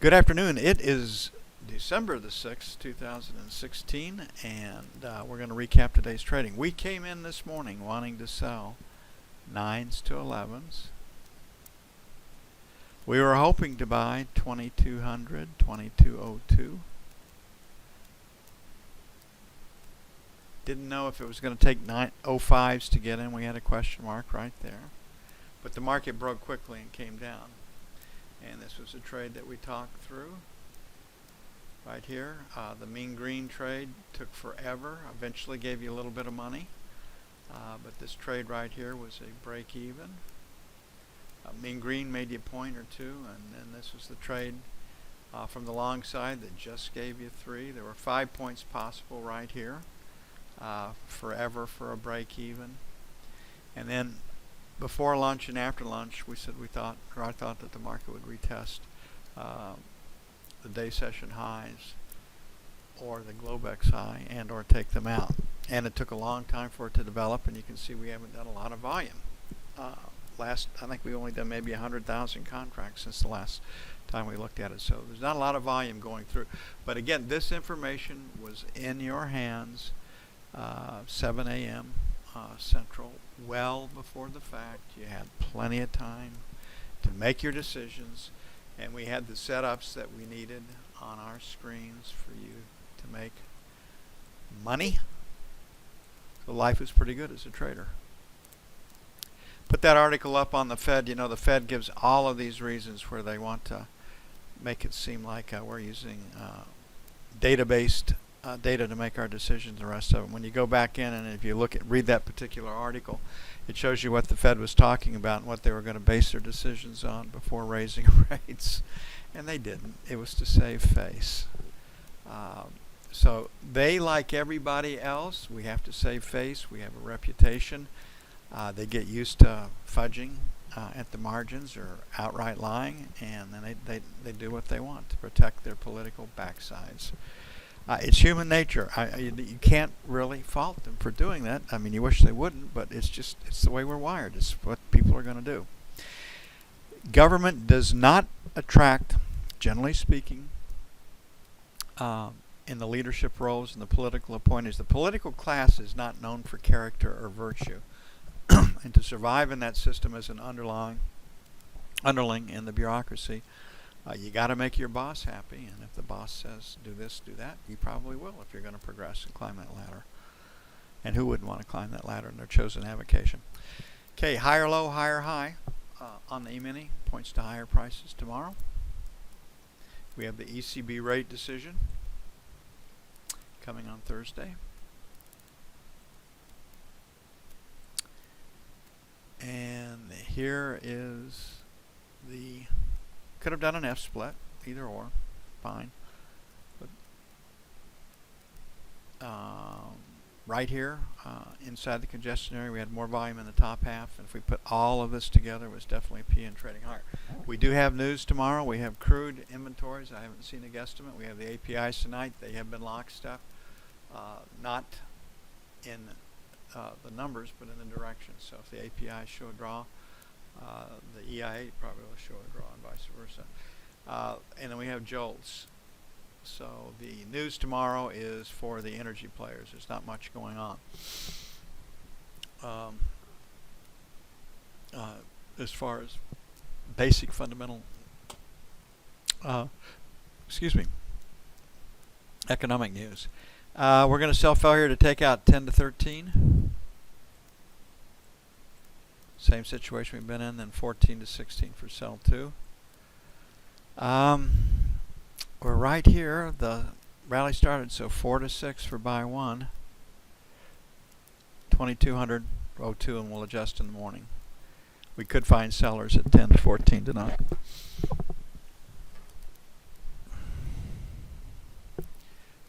Good afternoon. It is December the 6th, 2016, and we're going to recap today's trading. We came in this morning wanting to sell 9s to 11s. We were hoping to buy 2200, 2202. Didn't know if it was going to take 905s to get in. We had a question mark right there. But the market broke quickly and came down. And this was a trade that we talked through right here. The mean green trade took forever. Eventually gave you a little bit of money. But this trade right here was a break even. Mean green made you a point or two. And then this was the trade from the long side that just gave you 3. There were 5 points possible right here. Forever for a break even. And then before lunch and after lunch, I thought that the market would retest the day session highs or the Globex high and or take them out. And it took a long time for it to develop, and you can see we haven't done a lot of volume. I think we only done maybe 100,000 contracts since the last time we looked at it. So there's not a lot of volume going through. But again, this information was in your hands 7 a.m. Central, well before the fact. You had plenty of time to make your decisions, and we had the setups that we needed on our screens for you to make money. So life is pretty good as a trader. Put that article up on the Fed. You know, the Fed gives all of these reasons where they want to make it seem like we're using data-based data to make our decisions, the rest of them. When you go back in and if you read that particular article, it shows you what the Fed was talking about and what they were going to base their decisions on before raising rates. And they didn't. It was to save face. So they, like everybody else, we have to save face. We have a reputation. They get used to fudging at the margins or outright lying, and then they do what they want to protect their political backsides. It's human nature. You can't really fault them for doing that. I mean, you wish they wouldn't, but it's the way we're wired. It's what people are going to do. Government does not attract, generally speaking, in the leadership roles and the political appointees. The political class is not known for character or virtue. And to survive in that system as an underling in the bureaucracy, you got to make your boss happy, and if the boss says do this, do that, you probably will if you're going to progress and climb that ladder. And who wouldn't want to climb that ladder in their chosen avocation? Okay, higher low, higher high on the E-mini points to higher prices tomorrow. We have the ECB rate decision coming on Thursday. And here is the... Could have done an F split, either or, fine. But right here, inside the congestion area, we had more volume in the top half. And if we put all of this together, it was definitely PM trading higher. We do have news tomorrow. We have crude inventories. I haven't seen a guesstimate. We have the APIs tonight. They have been lockstep, not in the numbers, but in the direction. So if the APIs show a draw, the EIA probably will show a draw and vice versa. And then we have jolts. So the news tomorrow is for the energy players. There's not much going on. As far as basic fundamental economic news. We're going to sell failure to take out 10 to 13. Same situation we've been in, then 14 to 16 for sell 2. We're right here. The rally started, so 4 to 6 for buy 1. 2200, row 2, and we'll adjust in the morning. We could find sellers at 10 to 14 tonight.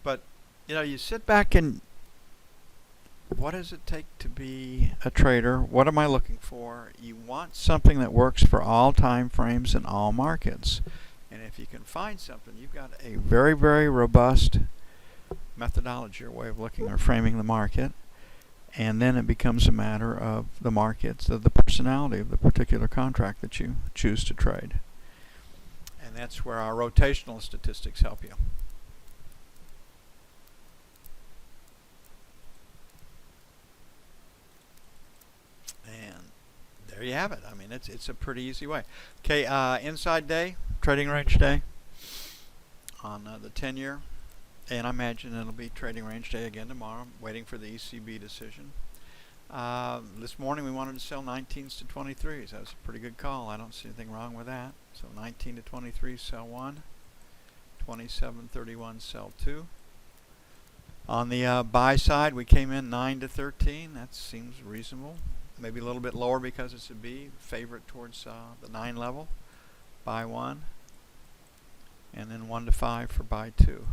But, you know, you sit back and what does it take to be a trader? What am I looking for? You want something that works for all time frames and all markets. And if you can find something, you've got a very, very robust methodology or way of looking or framing the market. And then it becomes a matter of the markets, of the personality of the particular contract that you choose to trade. And And that's where our rotational statistics help you. And there you have it. I mean, it's a pretty easy way. Okay, inside day, trading range day on the 10-year. And I imagine it'll be trading range day again tomorrow, waiting for the ECB decision. This morning we wanted to sell 19s to 23s. That was a pretty good call. I don't see anything wrong with that. So 19 to 23, sell 1. 27.31, sell 2. On the buy side, we came in 9 to 13. That seems reasonable. Maybe a little bit lower because it's a B. Favorite towards the 9 level. Buy 1. And then 1 to 5 for buy 2.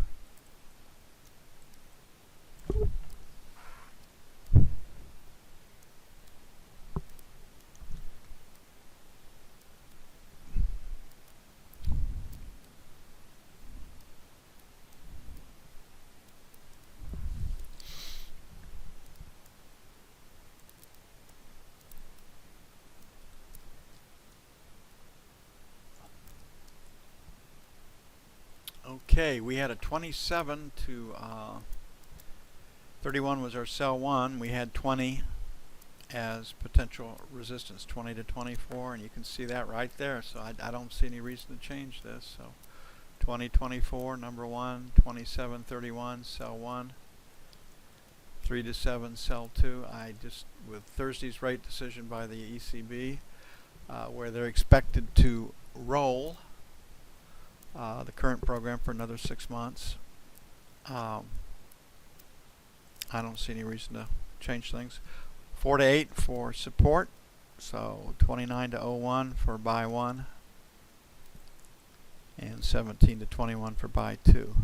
Okay, we had a 27 to 31 was our sell 1. We had 20 as potential resistance, 20 to 24, and you can see that right there. So I don't see any reason to change this. So 2024, number 1, 27.31, sell 1, 3 to 7, sell 2. I just, with Thursday's rate decision by the ECB, where they're expected to roll the current program for another 6 months. I don't see any reason to change things. 4 to 8 for support. So 29 to 01 for buy 1. And 17 to 21 for buy 2.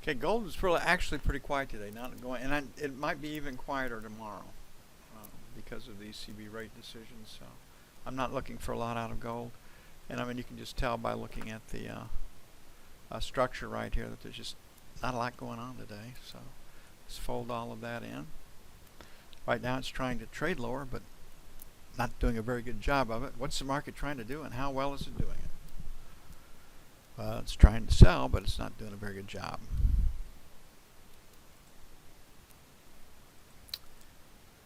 Okay, gold is actually pretty quiet today. Not going, and it might be even quieter tomorrow because of the ECB rate decisions. So I'm not looking for a lot out of gold, and I mean you can just tell by looking at the structure right here that there's just not a lot going on today. So let's fold all of that in. Right now it's trying to trade lower, but not doing a very good job of it. What's the market trying to do, and how well is it doing it? Well, it's trying to sell, but it's not doing a very good job.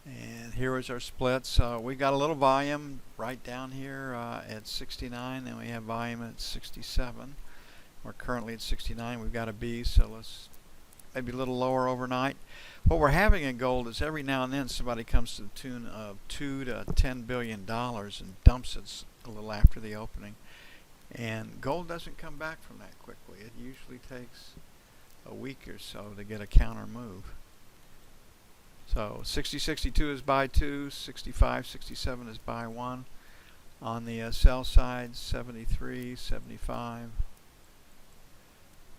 And here is our splits. We got a little volume right down here at 69, and we have volume at 67. We're currently at 69. We've got a B, so let's maybe a little lower overnight. What we're having in gold is every now and then somebody comes to the tune of $2 to $10 billion and dumps it a little after the opening. And gold doesn't come back from that quickly. It usually takes a week or so to get a counter move. So 60.62 is buy 2, 65.67 is buy 1. On the sell side, 73, 75,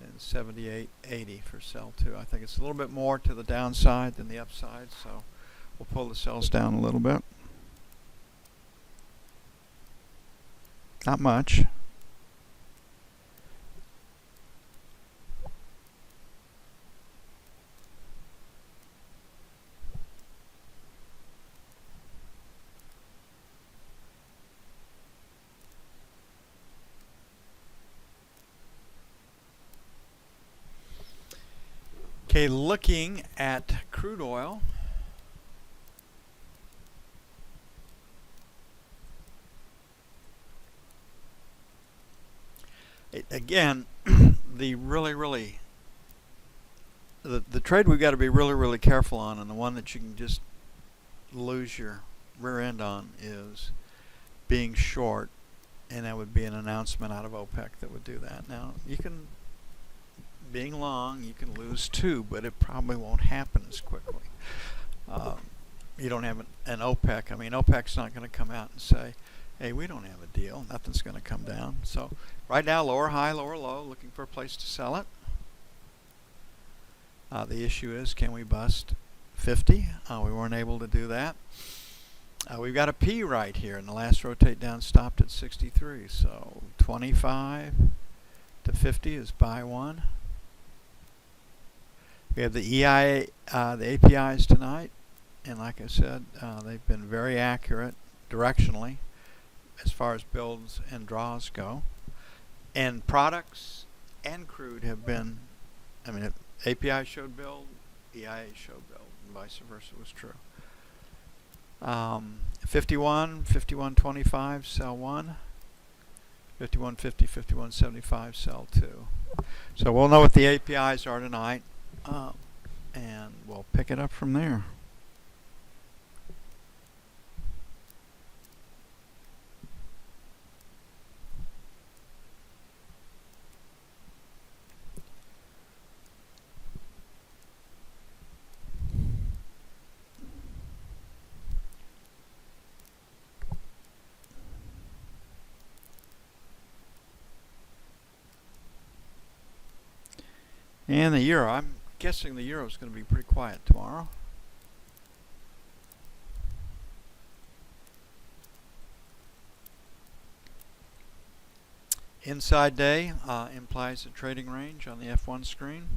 and 78.80 for sell 2. I think it's a little bit more to the downside than the upside, so we'll pull the sells down a little bit. Not much. Okay, looking at crude oil. Again, the trade we've got to be really careful on, and the one that you can just lose your rear end on, is being short, and that would be an announcement out of OPEC that would do that. Now, you can, being long, you can lose too, but it probably won't happen as quickly. You don't have an OPEC. I mean, OPEC's not going to come out and say, hey, we don't have a deal. Nothing's going to come down. So right now, lower high, lower low, looking for a place to sell it. The issue is, can we bust 50? We weren't able to do that. We've got a P right here, and the last rotate down stopped at 63. So 25 to 50 is buy one. We have the EIA, the APIs tonight, and like I said, they've been very accurate directionally as far as builds and draws go. And products and crude have been, I mean, API showed build, EIA showed build, and vice versa was true. 51, 51.25, sell 1. 51.50, 51.75, sell 2. So we'll know what the APIs are tonight, and we'll pick it up from there. And the euro, I'm guessing the euro is going to be pretty quiet tomorrow. Inside day implies a trading range on the F1 screen.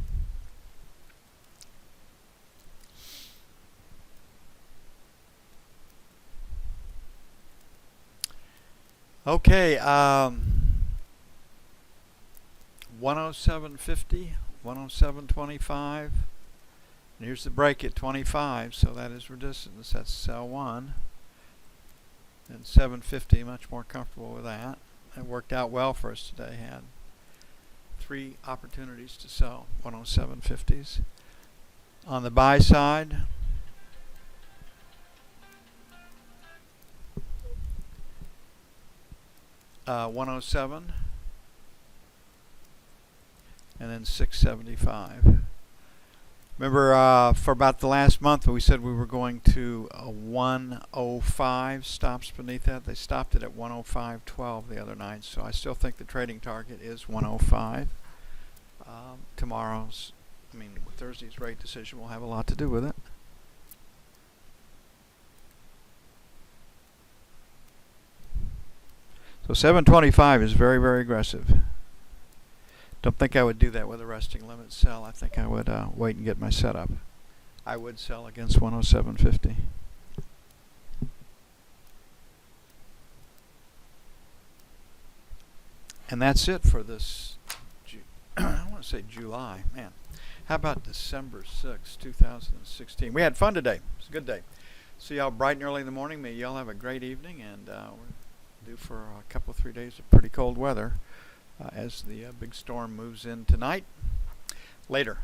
Okay, 107.50. 107.25, and here's the break at 25, so that is resistance. That's sell 1, and 750, much more comfortable with that. It worked out well for us today. Had 3 opportunities to sell 107.50s. On the buy side, uh, 107. And then 675. Remember, for about the last month, we said we were going to 105 stops beneath that. They stopped it at 105.12 the other night, so I still think the trading target is 105. Thursday's rate decision will have a lot to do with it. So 725 is very, very aggressive. Don't think I would do that with a resting limit sell. I think I would wait and get my setup. I would sell against 107.50. And that's it for this, I want to say July. Man, how about December 6, 2016? We had fun today. It's a good day. See y'all bright and early in the morning. May y'all have a great evening, and we're due for a couple, 3 days of pretty cold weather as the big storm moves in tonight. Later.